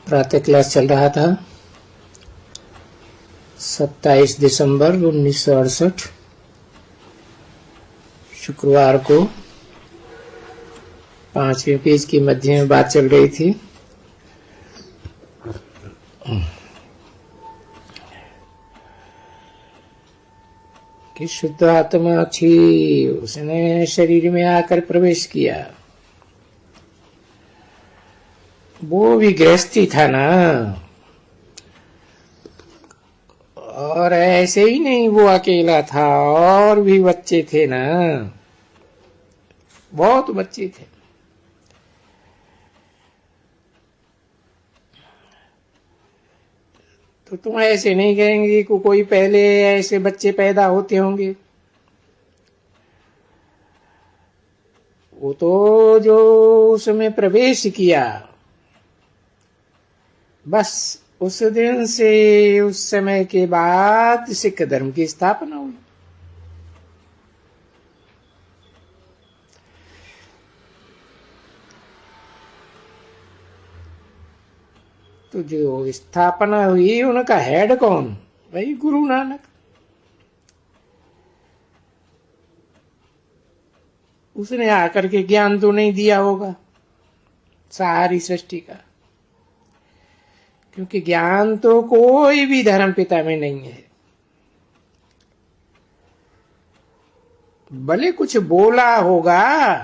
प्रातः क्लास चल रहा था 27 दिसंबर 1968 शुक्रवार को 5वें पेज की मध्य में बात चल रही थी। कि शुद्ध आत्मा थी, उसने शरीर में आकर प्रवेश किया। वो भी गृहस्थी था ना, और ऐसे ही नहीं वो अकेला था, और भी बच्चे थे ना, बहुत बच्चे थे। तो तुम ऐसे नहीं कहेंगे कि कोई पहले ऐसे बच्चे पैदा होते होंगे। वो तो जो उसमें प्रवेश किया, बस उस दिन से, उस समय के बाद सिख धर्म की स्थापना हुई। तो जो स्थापना हुई उनका हेड कौन? भाई गुरु नानक। उसने आकर के ज्ञान तो नहीं दिया होगा सारी सृष्टि का, क्योंकि ज्ञान तो कोई भी धर्म पिता में नहीं है। भले कुछ बोला होगा,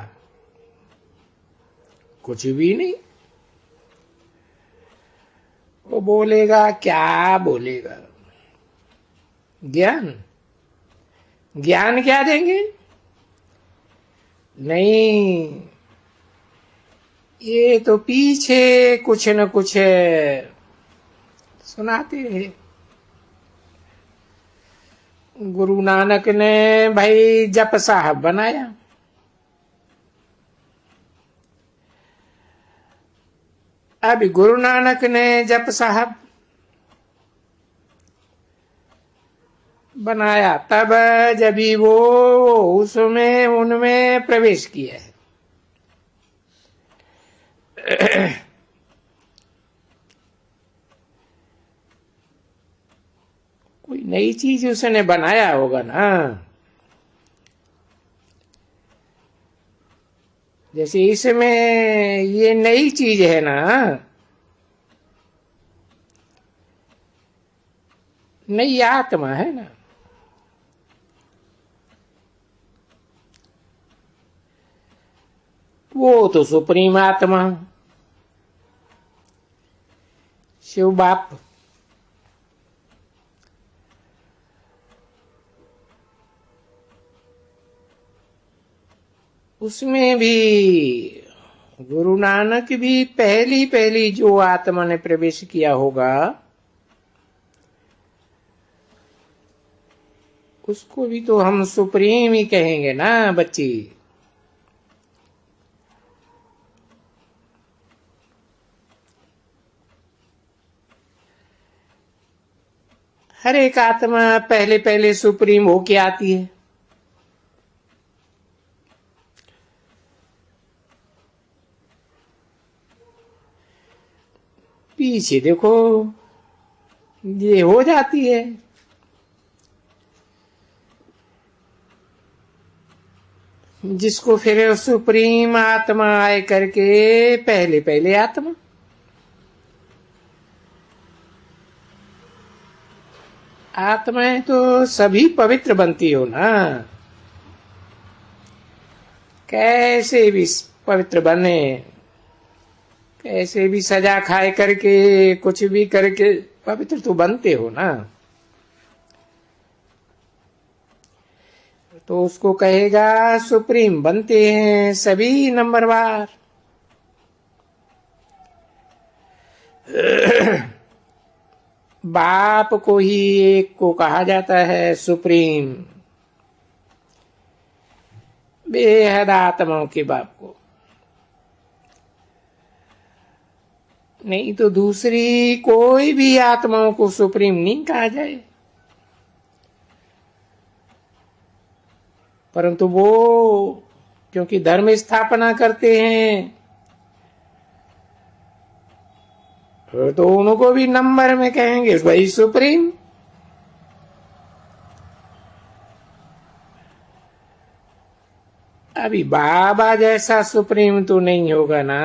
कुछ भी नहीं। वो बोलेगा, क्या बोलेगा? ज्ञान ज्ञान क्या देंगे? नहीं, ये तो पीछे कुछ न कुछ सुनाते हैं। गुरु नानक ने भाई जप साहब बनाया। अब गुरु नानक ने जप साहब बनाया तब जब वो उसमें उनमें प्रवेश किया है। कोई नई चीज उसने बनाया होगा ना। जैसे इसमें ये नई चीज है ना, नई आत्मा है ना। वो तो सुप्रीम आत्मा शिव बाप, उसमें भी गुरु नानक भी पहली पहली जो आत्मा ने प्रवेश किया होगा, उसको भी तो हम सुप्रीम ही कहेंगे ना बच्ची। हर एक आत्मा पहले पहले सुप्रीम होके आती है। पीछे देखो ये हो जाती है। जिसको फिर सुप्रीम आत्मा आए करके पहले पहले आत्मा, आत्माएं तो सभी पवित्र बनती हो ना। कैसे भी पवित्र बने, कैसे भी सजा खाए करके, कुछ भी करके पवित्र तो बनते हो ना। तो उसको कहेगा सुप्रीम बनते हैं सभी नंबरवार। बाप को ही एक को कहा जाता है सुप्रीम, बेहद आत्माओं के बाप को। नहीं तो दूसरी कोई भी आत्माओं को सुप्रीम नहीं कहा जाए। परंतु वो क्योंकि धर्म स्थापना करते हैं, तो उनको भी नंबर में कहेंगे वही सुप्रीम। अभी बाबा जैसा सुप्रीम तो नहीं होगा ना,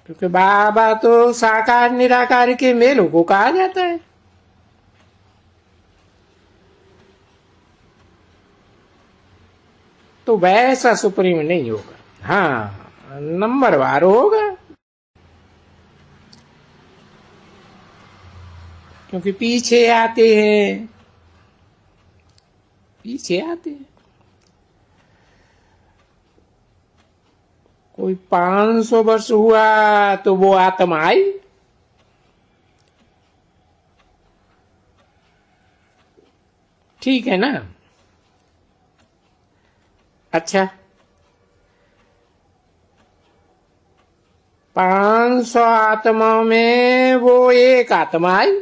क्योंकि बाबा तो साकार निराकार के मेलों को कहा जाता है। तो वैसा सुप्रीम नहीं होगा, हाँ नंबरवार होगा, क्योंकि पीछे आते हैं, पीछे आते हैं। कोई 500 वर्ष हुआ तो वो आत्मा आई, ठीक है ना। अच्छा 500 आत्माओं में वो एक आत्मा आई,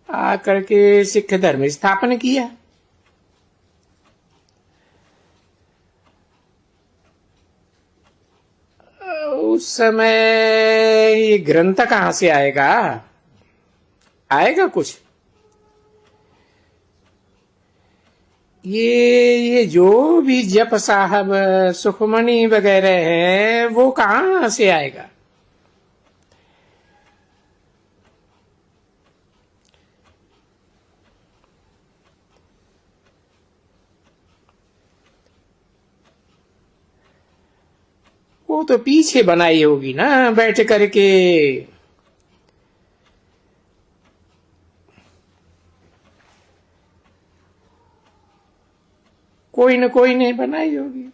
आकर के सिख धर्म स्थापन किया। उस समय ये ग्रंथ कहां से आएगा, आएगा कुछ? ये जो भी जप साहब सुखमणि वगैरह है वो कहां से आएगा? वो तो पीछे बनाई होगी ना बैठ करके। कोई न कोई ने बनाई होगी।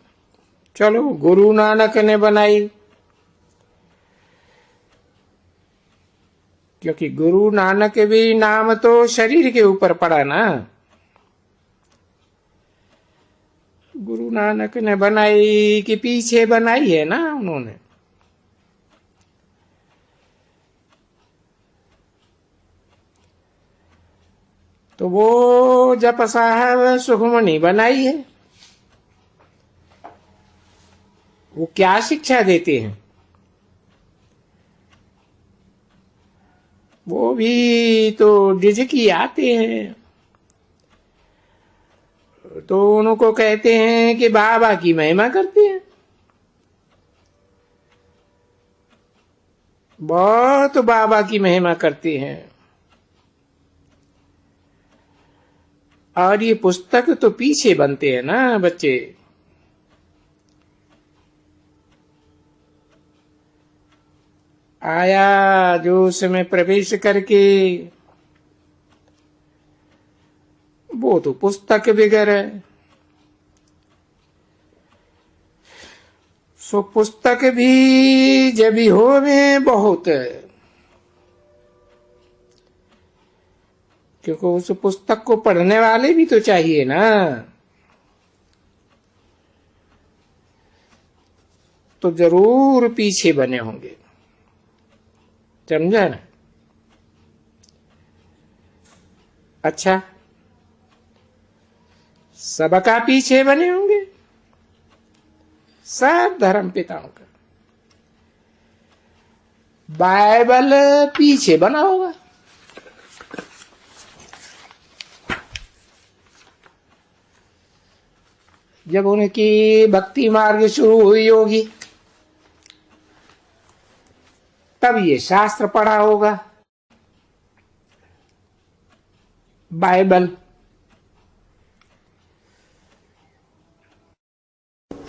चलो गुरु नानक ने बनाई, क्योंकि गुरु नानक भी नाम तो शरीर के ऊपर पड़ा ना। गुरु नानक ने बनाई कि पीछे बनाई है ना उन्होंने। तो वो जप साहब सुखमणि बनाई है। वो क्या शिक्षा देते हैं? वो भी तो डिजकी आते हैं, तो उनको कहते हैं कि बाबा की महिमा करते हैं, बहुत बाबा की महिमा करते हैं। और ये पुस्तक तो पीछे बनते हैं ना बच्चे। आया जो उसमें प्रवेश करके वो तो पुस्तक वगैरह है। सो पुस्तक भी जब हो में बहुत, क्योंकि उस पुस्तक को पढ़ने वाले भी तो चाहिए ना। तो जरूर पीछे बने होंगे, समझा ना। अच्छा सबका पीछे बने होंगे, सब धर्म पिताओं का। बाइबल पीछे बना होगा, जब उनकी भक्ति मार्ग शुरू हुई होगी तब ये शास्त्र पढ़ा होगा, बाइबल।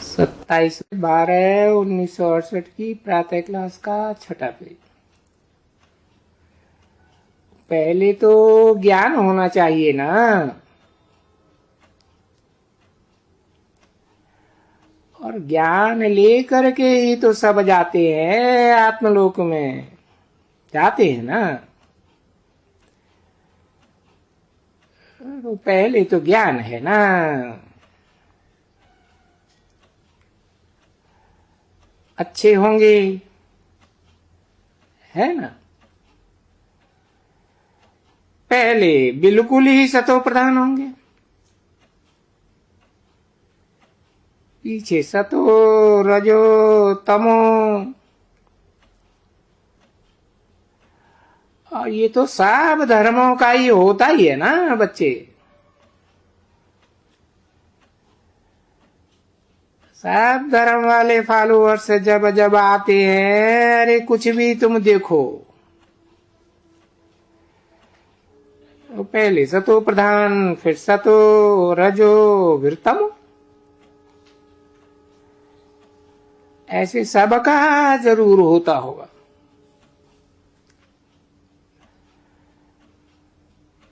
27/12/1968 की प्रातः क्लास का 6ठा पेज। पहले तो ज्ञान होना चाहिए ना। और ज्ञान लेकर के ही तो सब जाते हैं आत्मलोक में, जाते हैं ना। तो पहले तो ज्ञान है ना। अच्छे होंगे, है ना। पहले बिल्कुल ही सतो प्रधान होंगे, पीछे सतो रजो तमो। और ये तो सब धर्मों का ही होता ही है ना बच्चे। सब धर्म वाले फॉलोअर्स जब जब आते हैं, अरे कुछ भी तुम देखो, तो पहले सतो प्रधान, फिर सतो रजो, फिर तमो। ऐसे सबका जरूर होता होगा।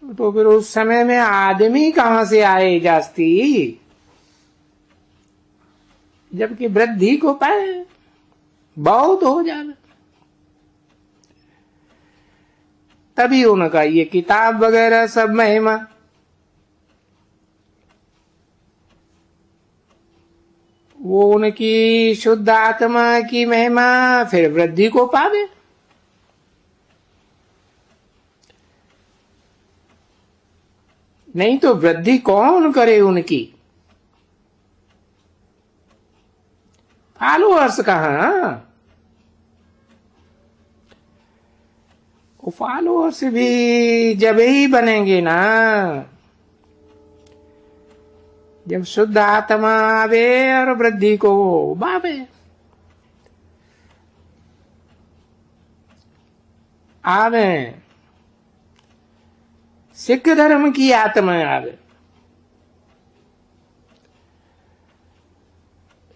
तो फिर उस समय में आदमी कहां से आए जास्ती, जबकि वृद्धि को पाए बहुत हो जाना। तभी उनका ये किताब वगैरह सब महिमा। वो उनकी शुद्ध आत्मा की महिमा फिर वृद्धि को पावे। नहीं तो वृद्धि कौन करे उनकी, फॉलोअर्स कहां। वो फॉलोअर्स भी जब ही बनेंगे ना, जब शुद्ध आत्मा आवे और वृद्धि को बावे। आवे सिख धर्म की आत्मा आवे,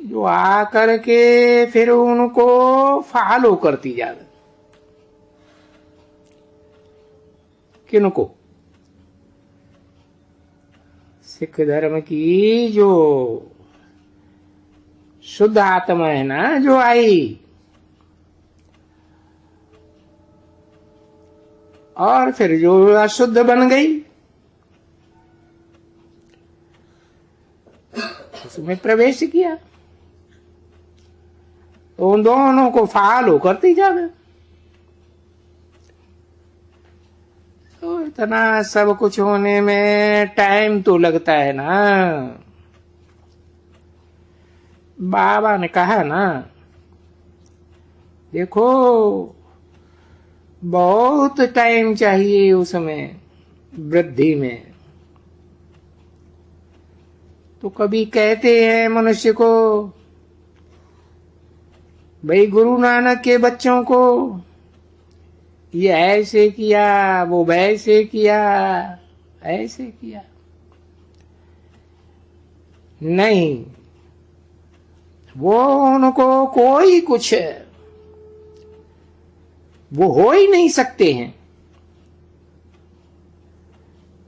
जो आकर के फिर उनको फॉलो करती जावे। किनको, सिख धर्म की जो शुद्ध आत्मा है ना, जो आई और फिर जो अशुद्ध बन गई, उसमें प्रवेश किया, तो उन दोनों को फॉलो करती जावे। तो इतना सब कुछ होने में टाइम तो लगता है ना। बाबा ने कहा ना, देखो बहुत टाइम चाहिए उसमें वृद्धि में। तो कभी कहते हैं मनुष्य को, भाई गुरु नानक के बच्चों को ये ऐसे किया, वो वैसे किया, ऐसे किया। नहीं, वो उनको कोई कुछ वो हो ही नहीं सकते हैं।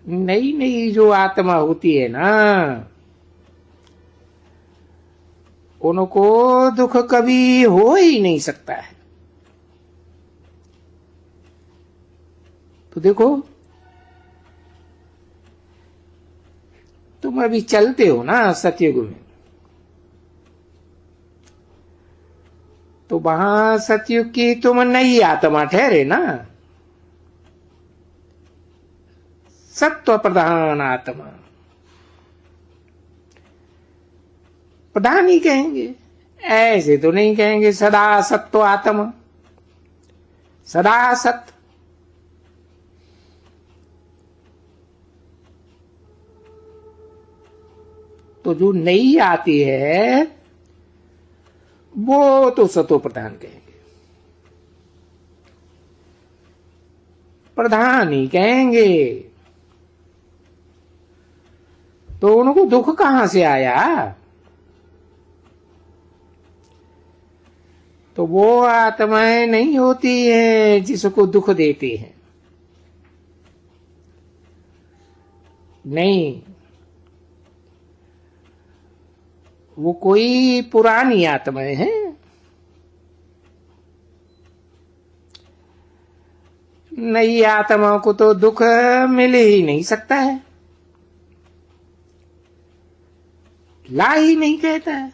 नई नई जो आत्मा होती है ना, उनको दुख कभी हो ही नहीं सकता है। तो देखो, तुम अभी चलते हो ना सतयुग में, तो वहां सतयुग की तुम नई आत्मा ठहरे ना, सत्व प्रधान आत्मा। प्रधान ही कहेंगे, ऐसे तो नहीं कहेंगे सदा सत्व आत्मा, सदा सत्य। तो जो नई आती है वो तो सतो प्रधान कहेंगे, प्रधान ही कहेंगे। तो उनको दुख कहां से आया, तो वो आत्माएं नहीं होती हैं जिसको दुख देते हैं। नहीं, वो कोई पुरानी आत्माएं हैं। नई आत्मा को तो दुख मिल ही नहीं सकता है, ला ही नहीं कहता है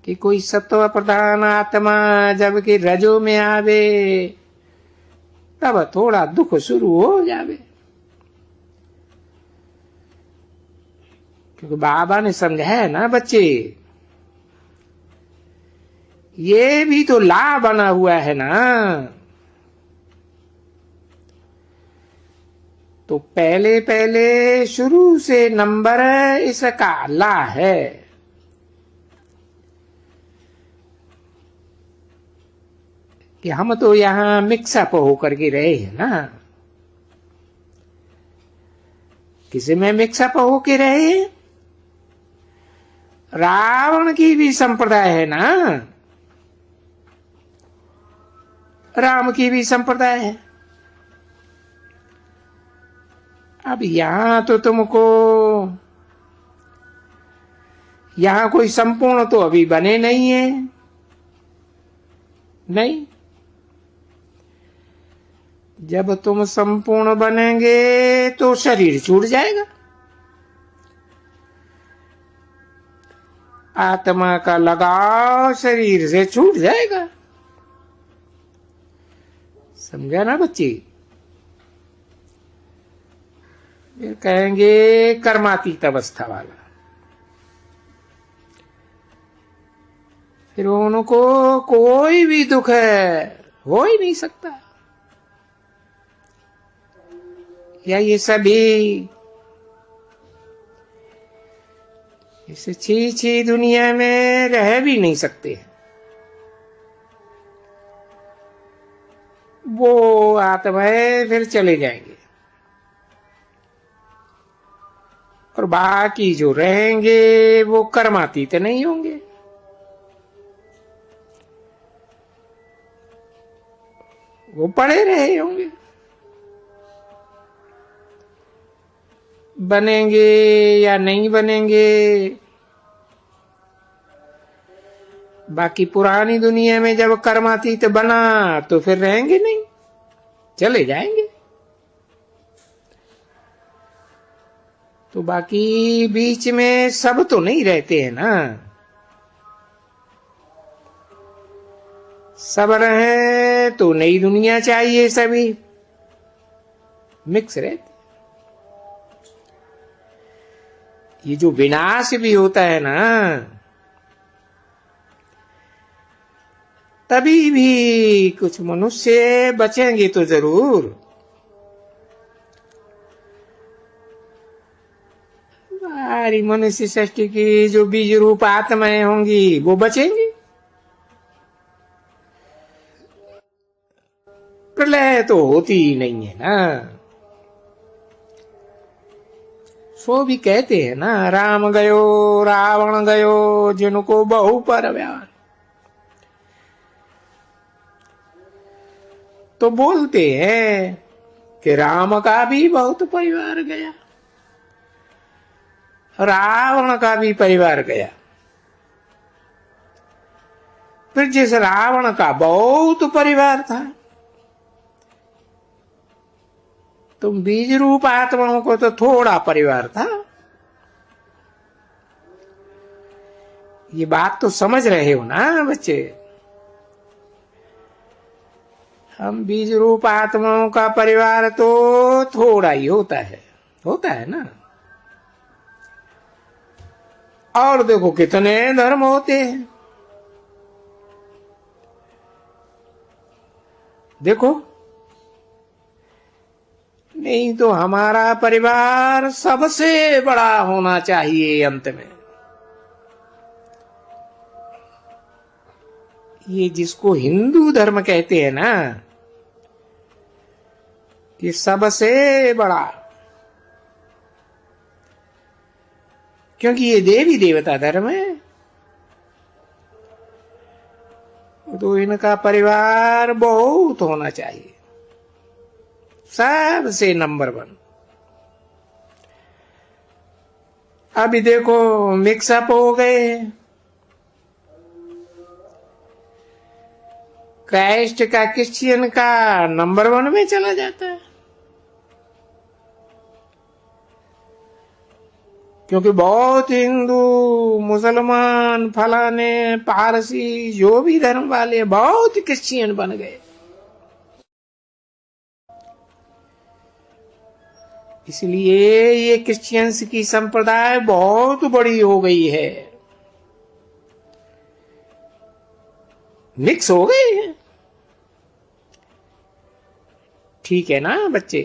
कि कोई सत्व प्रधान आत्मा जबकि रजो में आवे तब थोड़ा दुख शुरू हो जावे। क्योंकि बाबा ने समझाया ना बच्चे, ये भी तो ला बना हुआ है ना। तो पहले पहले शुरू से नंबर इसका ला है। कि हम तो यहां मिक्सअप होकर के रहे हैं ना। किसी में मिक्सअप होके रहे, रावण की भी संप्रदाय है ना, राम की भी संप्रदाय है। अब यहां तो तुमको, यहां कोई संपूर्ण तो अभी बने नहीं है, नहीं। जब तुम संपूर्ण बनेंगे तो शरीर छूट जाएगा, आत्मा का लगाव शरीर से छूट जाएगा। समझा ना बच्ची? फिर कहेंगे कर्मातीत अवस्था वाला, फिर उनको कोई भी दुख हो ही नहीं सकता। या ये सभी इस छी दुनिया में रह भी नहीं सकते। वो आत्माएं फिर चले जाएंगे और बाकी जो रहेंगे वो कर्मातीत नहीं होंगे। वो पड़े रहे होंगे, बनेंगे या नहीं बनेंगे। बाकी पुरानी दुनिया में जब कर्मातीत बना तो फिर रहेंगे नहीं, चले जाएंगे। तो बाकी बीच में सब तो नहीं रहते हैं ना। सब रहे तो नई दुनिया चाहिए, सभी मिक्स रहते। ये जो विनाश भी होता है ना, तभी भी कुछ मनुष्य बचेंगे तो जरूर। सारी मनुष्य सृष्टि की जो बीज रूप आत्माएं होंगी वो बचेंगी। प्रलय तो होती ही नहीं है ना। सो भी कहते हैं ना, राम गयो रावण गयो जिनको बहु पर व्यार। तो बोलते हैं कि राम का भी बहुत परिवार गया, रावण का भी परिवार गया। फिर जिस रावण का बहुत परिवार था, तुम बीज रूप आत्माओं को तो थोड़ा परिवार था। ये बात तो समझ रहे हो ना बच्चे? हम बीज रूप आत्माओं का परिवार तो थोड़ा ही होता है ना। और देखो कितने धर्म होते हैं। देखो, नहीं तो हमारा परिवार सबसे बड़ा होना चाहिए अंत में। ये जिसको हिंदू धर्म कहते हैं ना, ये सबसे बड़ा, क्योंकि ये देवी देवता धर्म है। तो इनका परिवार बहुत होना चाहिए, सबसे नंबर 1। अभी देखो मिक्सअप हो गए। क्राइस्ट का क्रिश्चियन का नंबर 1 में चला जाता है, क्योंकि बहुत हिंदू मुसलमान फलाने पारसी जो भी धर्म वाले बहुत क्रिश्चियन बन गए। इसलिए ये क्रिश्चियंस की संप्रदाय बहुत बड़ी हो गई है, मिक्स हो गई है। ठीक है ना बच्चे?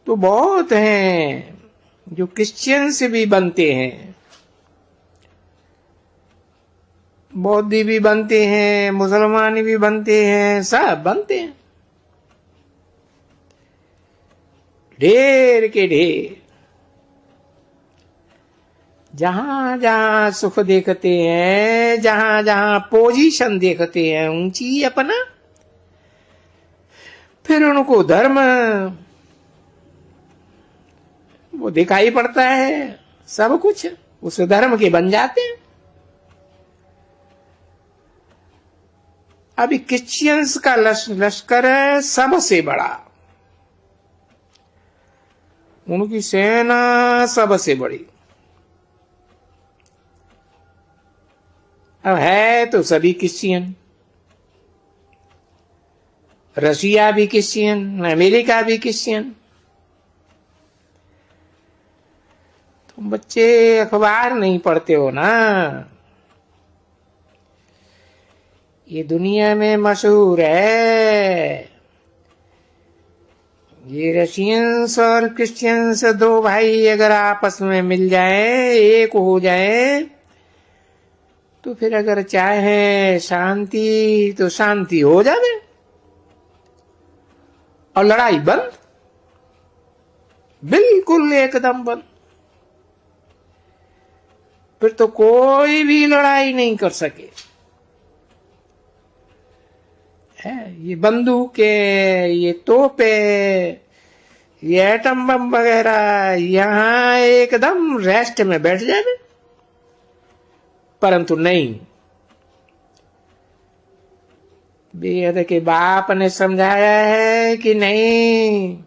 तो बहुत हैं जो क्रिश्चियन से भी बनते हैं, बौद्धी भी बनते हैं, मुसलमान भी बनते हैं, सब बनते हैं, ढेर के ढेर। जहां जहां सुख देखते हैं, जहां जहां पोजीशन देखते हैं ऊंची अपना, फिर उनको धर्म वो दिखाई पड़ता है, सब कुछ उस धर्म के बन जाते हैं। अभी क्रिश्चियंस का लश्कर है सबसे बड़ा, उनकी सेना सबसे बड़ी। अब है तो सभी क्रिश्चियन, रशिया भी क्रिश्चियन, अमेरिका भी क्रिश्चियन। तुम बच्चे अखबार नहीं पढ़ते हो ना? ये दुनिया में मशहूर है, ये रशियंस और क्रिश्चियंस दो भाई अगर आपस में मिल जाए, एक हो जाए, तो फिर अगर चाहे शांति तो शांति हो जावे और लड़ाई बंद, बिल्कुल एकदम बंद। फिर तो कोई भी लड़ाई नहीं कर सके। ये बंदूकें, ये तोपे, ये एटम बम वगैरह यहां एकदम रेस्ट में बैठ जाए, परंतु नहीं। बेहद के बाप ने समझाया है कि नहीं,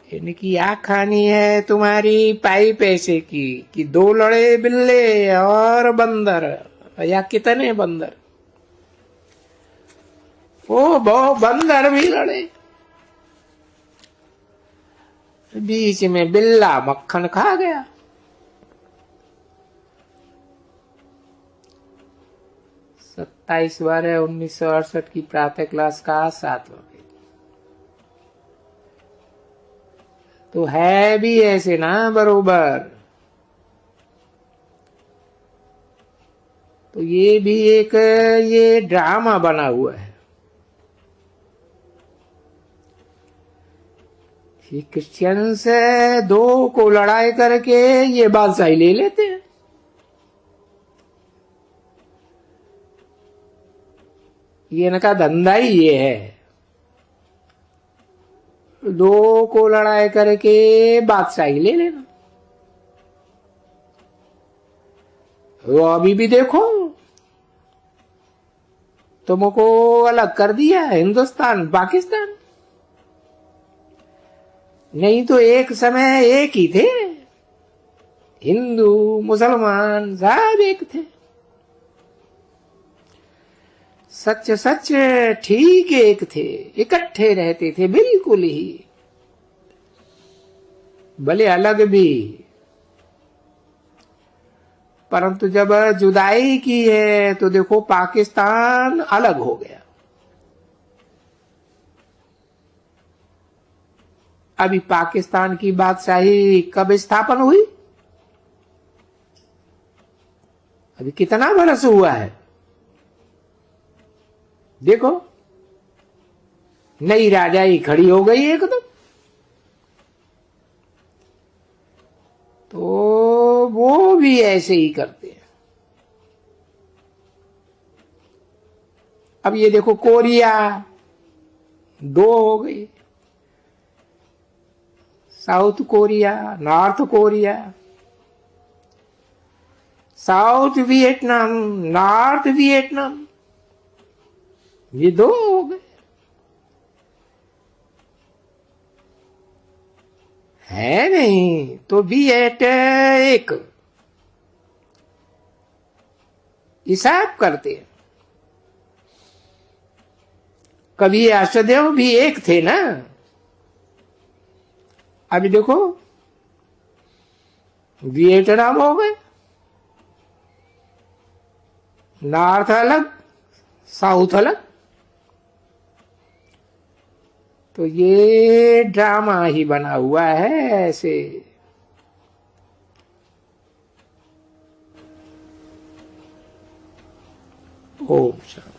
इनकी आँख खानी है तुम्हारी पाई पैसे की कि दो लड़े बिल्ले और बंदर, या कितने बंदर, वो बंदर भी लड़े, बीच में बिल्ला मक्खन खा गया। 27/12/1968 की प्रातः क्लास का 7 बजे। तो है भी ऐसे ना बरोबर। तो ये भी एक ये ड्रामा बना हुआ है। ये क्रिश्चियंस दो को लड़ाई करके ये बादशाही ले लेते हैं। ये इनका धंधा ही ये है, दो को लड़ाई करके बादशाही ले लेना। वो अभी भी देखो, तुमको अलग कर दिया हिंदुस्तान पाकिस्तान, नहीं तो एक समय एक ही थे, हिंदू मुसलमान सब एक थे, सच सच ठीक एक थे, इकट्ठे रहते थे बिल्कुल ही, भले अलग भी। परंतु जब जुदाई की है तो देखो पाकिस्तान अलग हो गया। अभी पाकिस्तान की बादशाही कब स्थापन हुई? अभी कितना बरस हुआ है देखो, नई राजाई खड़ी हो गई एकदम। तो वो भी ऐसे ही करते हैं। अब ये देखो कोरिया दो हो गई, south Korea, north Korea, south Vietnam, north Vietnam, ये दो हो गए। है नहीं तो वियत एक, हिसाब करते हैं। कभी ये अष्टदेव भी एक थे ना। अभी देखो वियतनाम हो गए, नॉर्थ अलग साउथ अलग। तो ये ड्रामा ही बना हुआ है ऐसे। ओम शांति।